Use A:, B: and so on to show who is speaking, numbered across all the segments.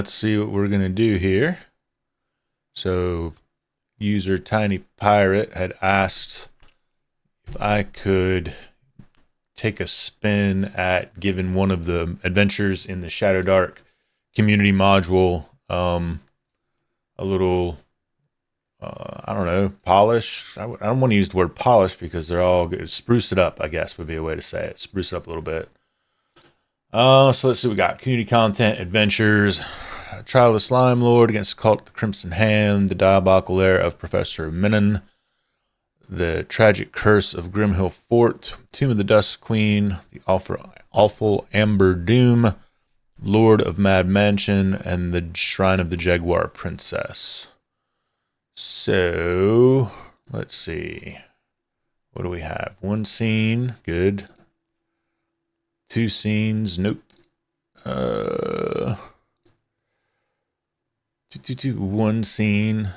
A: let's see what we're going to do here. So user Tiny Pirate had asked if I could take a spin at giving one of the adventures in the Shadowdark community module a little, I don't know, polish. I don't want to use the word polish because they're all good. Spruce it up, I guess, would be a way to say it. Spruce it up a little bit. So let's see what we got. Community content, adventures, Trial of the Slime Lord against the Cult of the Crimson Hand, the Diabolical Lair of Professor Menon, the Tragic Curse of Grimhill Fort, Tomb of the Dust Queen, the Awful Amber Doom, Lord of Mad Mansion, and the Shrine of the Jaguar Princess. So, let's see. What do we have? One scene, good. Two scenes, nope. One scene.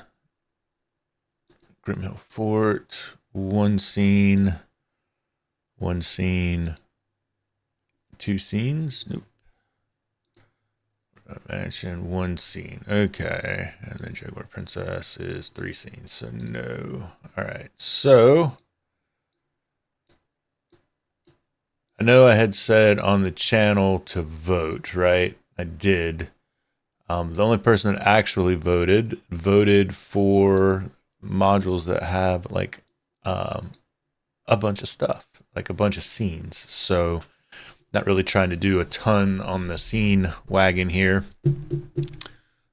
A: Grimhill Fort, one scene. Two scenes, nope. Mansion, one scene. Okay. And then Jaguar Princess is 3 scenes. So no. Alright. So I know I had said on the channel to vote, right? I did. The only person that actually voted for modules that have like a bunch of stuff, like a bunch of scenes. So not really trying to do a ton on the scene wagon here.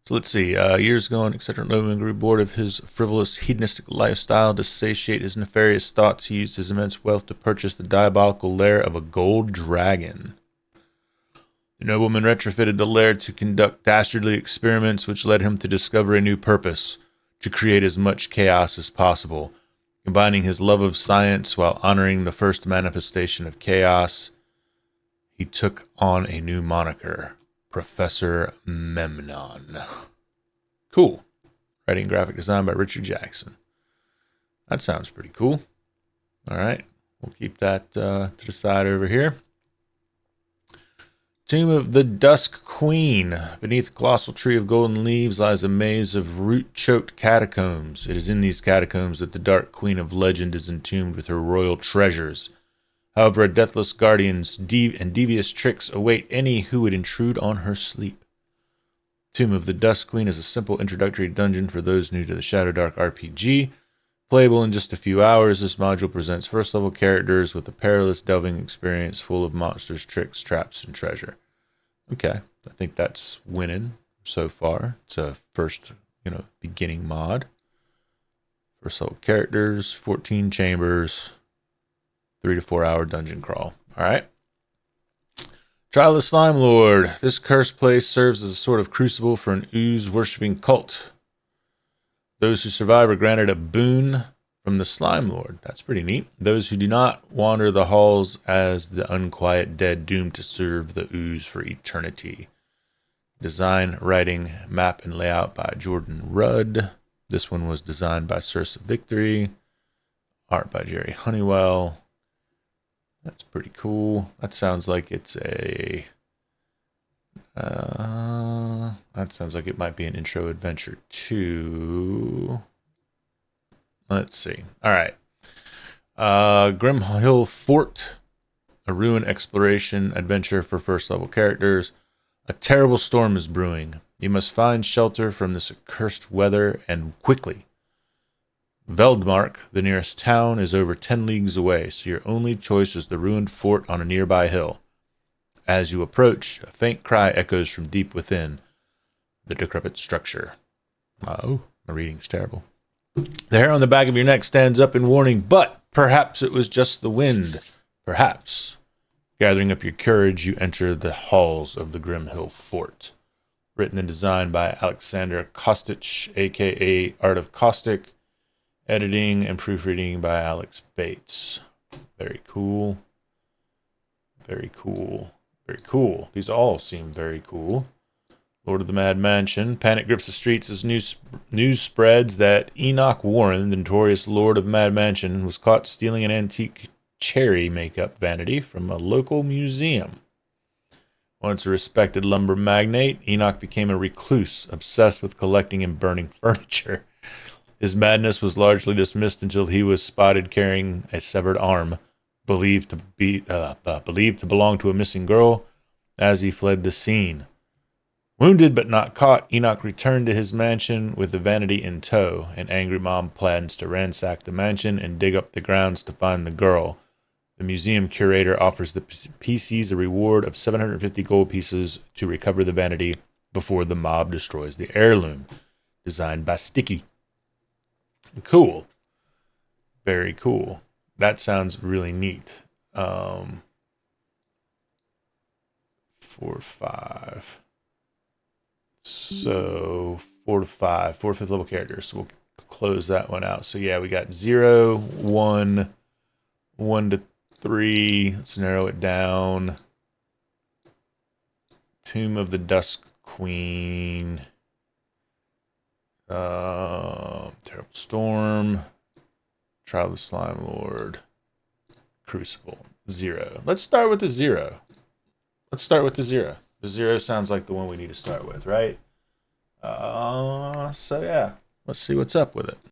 A: So let's see. Years ago, an eccentric nobleman grew bored of his frivolous, hedonistic lifestyle. To satiate his nefarious thoughts, he used his immense wealth to purchase the diabolical lair of a gold dragon. The nobleman retrofitted the lair to conduct dastardly experiments, which led him to discover a new purpose: to create as much chaos as possible. Combining his love of science while honoring the first manifestation of chaos, he took on a new moniker: Professor Memnon. Cool. Writing graphic design by Richard Jackson. That sounds pretty cool. All right. We'll keep that to the side over here. Tomb of the Dusk Queen. Beneath a colossal tree of golden leaves lies a maze of root-choked catacombs. It is in these catacombs that the Dark Queen of Legend is entombed with her royal treasures. However, a deathless guardian's devious tricks await any who would intrude on her sleep. Tomb of the Dusk Queen is a simple introductory dungeon for those new to the Shadowdark RPG. Playable in just a few hours, this module presents first-level characters with a perilous delving experience full of monsters, tricks, traps, and treasure. Okay, I think that's winning so far. It's a first, beginning mod. First-level characters, 14 chambers, 3 to 4 hour dungeon crawl. All right. Trial of the Slime Lord. This cursed place serves as a sort of crucible for an ooze-worshipping cult. Those who survive are granted a boon from the Slime Lord. That's pretty neat. Those who do not wander the halls as the unquiet dead, doomed to serve the ooze for eternity. Design, writing, map, and layout by Jordan Rudd. This one was designed by Circe Victory. Art by Jerry Honeywell. That's pretty cool. That sounds like it's a... that sounds like it might be an intro adventure too. Let's see. All right. Grimhill Fort, a ruin exploration adventure for first level characters. A terrible storm is brewing. You must find shelter from this accursed weather, and quickly. Veldmark, the nearest town, is over 10 leagues away, so your only choice is the ruined fort on a nearby hill. As you approach, a faint cry echoes from deep within the decrepit structure. Oh, my reading's terrible. The hair on the back of your neck stands up in warning, but perhaps it was just the wind. Perhaps. Gathering up your courage, you enter the halls of the Grimhill Fort. Written and designed by Alexander Kostic, a.k.a. Art of Caustic. Editing and proofreading by Alex Bates. Very cool. Very cool. Very cool. These all seem very cool. Lord of the Mad Mansion. Panic grips the streets as news spreads that Enoch Warren, the notorious Lord of Mad Mansion, was caught stealing an antique cherry makeup vanity from a local museum. Once a respected lumber magnate, Enoch became a recluse, obsessed with collecting and burning furniture. His madness was largely dismissed until he was spotted carrying a severed arm, believed to belong to a missing girl, as he fled the scene. Wounded but not caught, Enoch returned to his mansion with the vanity in tow. An angry mom plans to ransack the mansion and dig up the grounds to find the girl. The museum curator offers the PCs a reward of 750 gold pieces to recover the vanity before the mob destroys the heirloom. Designed by Sticky. Cool. Very cool. That sounds really neat. 4, 5. So 4 to 5, 4 5th level characters. So we'll close that one out. So yeah, we got 0, 1, 1 to 3. Let's narrow it down. Tomb of the Dusk Queen. Terrible Storm. Trial of the Slime Lord. Crucible. 0. Let's start with the 0. Let's start with the 0. The 0 sounds like the one we need to start with, right? So yeah, let's see what's up with it.